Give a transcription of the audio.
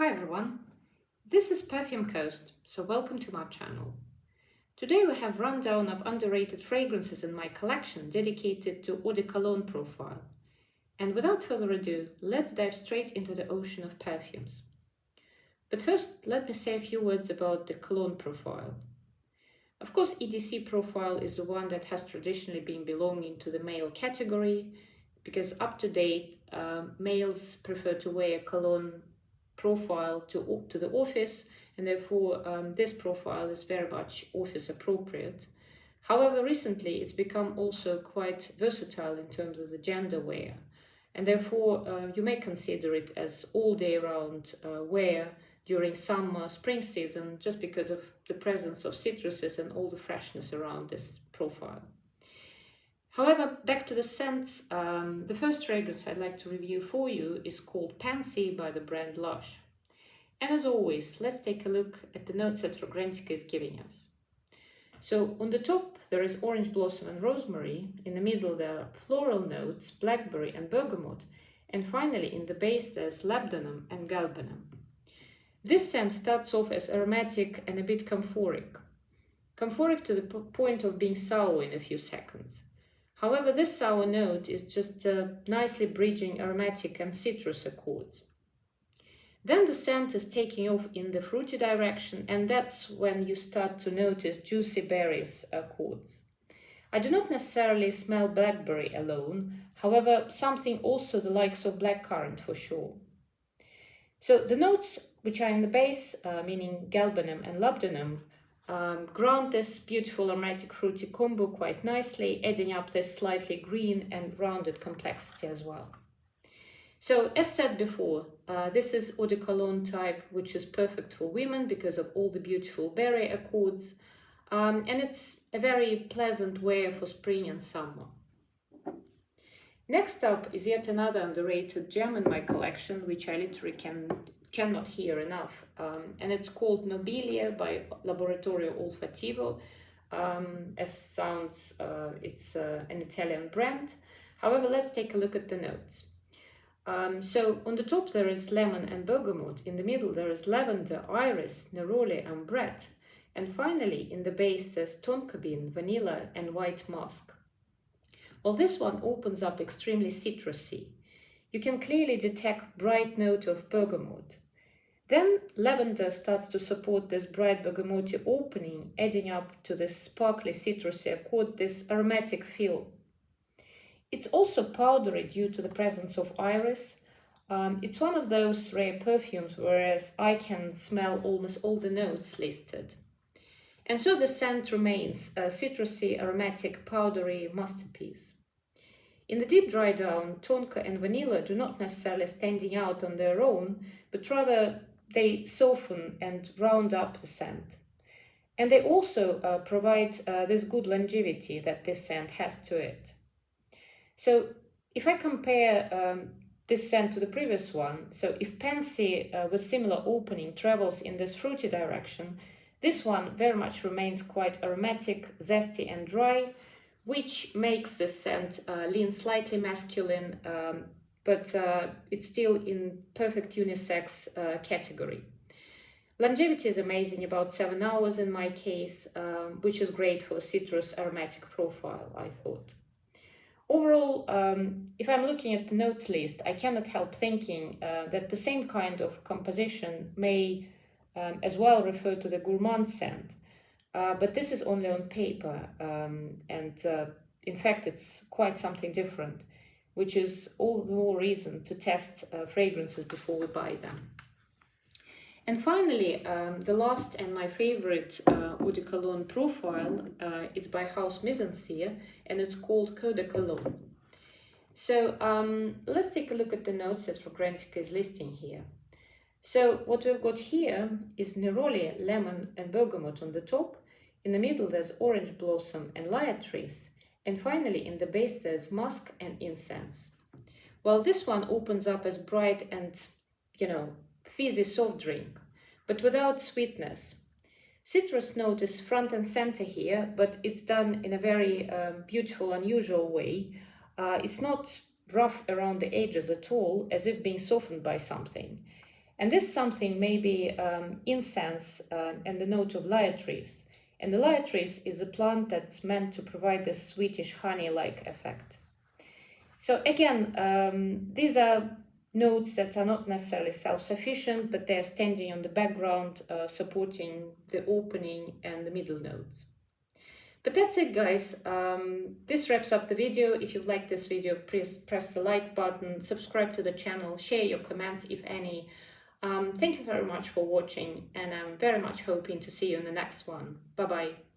Hi everyone, this is Perfume Coast, so welcome to my channel. Today we have rundown of underrated fragrances in my collection dedicated to Eau de Cologne profile. And without further ado, let's dive straight into the ocean of perfumes. But first, let me say a few words about the cologne profile. Of course, EDC profile is the one that has traditionally been belonging to the male category, because up to date, males prefer to wear cologne profile to the office, and therefore this profile is very much office appropriate. However, recently it's become also quite versatile in terms of the gender wear, and therefore you may consider it as all day round wear during summer, spring season, just because of the presence of citruses and all the freshness around this profile. However, back to the scents, the first fragrance I'd like to review for you is called Pansy by the brand Lush. And as always, let's take a look at the notes that Fragrantica is giving us. So on the top there is orange blossom and rosemary, in the middle there are floral notes, blackberry and bergamot, and finally in the base there's labdanum and galbanum. This scent starts off as aromatic and a bit camphoric. Camphoric to the point of being sour in a few seconds. However, this sour note is just nicely bridging aromatic and citrus accords. Then the scent is taking off in the fruity direction, and that's when you start to notice juicy berries accords. I do not necessarily smell blackberry alone, however, something also the likes of blackcurrant for sure. So the notes which are in the base, meaning galbanum and labdanum, ground this beautiful aromatic fruity combo quite nicely, adding up this slightly green and rounded complexity as well. So as said before, this is Eau de Cologne type, which is perfect for women because of all the beautiful berry accords, and it's a very pleasant wear for spring and summer. Next up is yet another underrated gem in my collection, which I literally cannot hear enough, and it's called Nobigle by Laboratorio Olfattivo. As sounds, it's an Italian brand. However, let's take a look at the notes. So on the top there is lemon and bergamot, in the middle there is lavender, iris, neroli, ambrette, and finally in the base there's tonka bean, vanilla and white musk. Well, this one opens up extremely citrusy. You can clearly detect bright note of bergamot. Then lavender starts to support this bright bergamoty opening, adding up to this sparkly citrusy accord, this aromatic feel. It's also powdery due to the presence of iris. It's one of those rare perfumes whereas I can smell almost all the notes listed. And so the scent remains a citrusy, aromatic, powdery masterpiece. In the deep dry down, tonka and vanilla do not necessarily standing out on their own, but rather they soften and round up the scent. And they also provide this good longevity that this scent has to it. So if I compare this scent to the previous one, so if Pansy with similar opening travels in this fruity direction, this one very much remains quite aromatic, zesty and dry, which makes this scent lean slightly masculine, but it's still in perfect unisex category. Longevity is amazing, about 7 hours in my case, which is great for a citrus aromatic profile, I thought. Overall, if I'm looking at the notes list, I cannot help thinking that the same kind of composition may as well refer to the gourmand scent, but this is only on paper, and in fact it's quite something different, which is all the more reason to test fragrances before we buy them. And finally, the last and my favorite Eau de Cologne profile is by House Mizensir, and it's called Coeur de Cologne. So let's take a look at the notes that Fragrantica is listing here. So what we've got here is neroli, lemon and bergamot on the top. In the middle there's orange blossom and liatris, and finally in the base there's musk and incense. Well, this one opens up as bright and, fizzy soft drink, but without sweetness. Citrus note is front and center here, but it's done in a very beautiful, unusual way. It's not rough around the edges at all, as if being softened by something. And this something may be incense and the note of liatris. And the liatris is a plant that's meant to provide this sweetish honey-like effect. So again, these are notes that are not necessarily self-sufficient, but they're standing on the background, supporting the opening and the middle notes. But that's it, guys. This wraps up the video. If you've liked this video, please press the like button, subscribe to the channel, share your comments if any. Thank you very much for watching, and I'm very much hoping to see you in the next one. Bye-bye.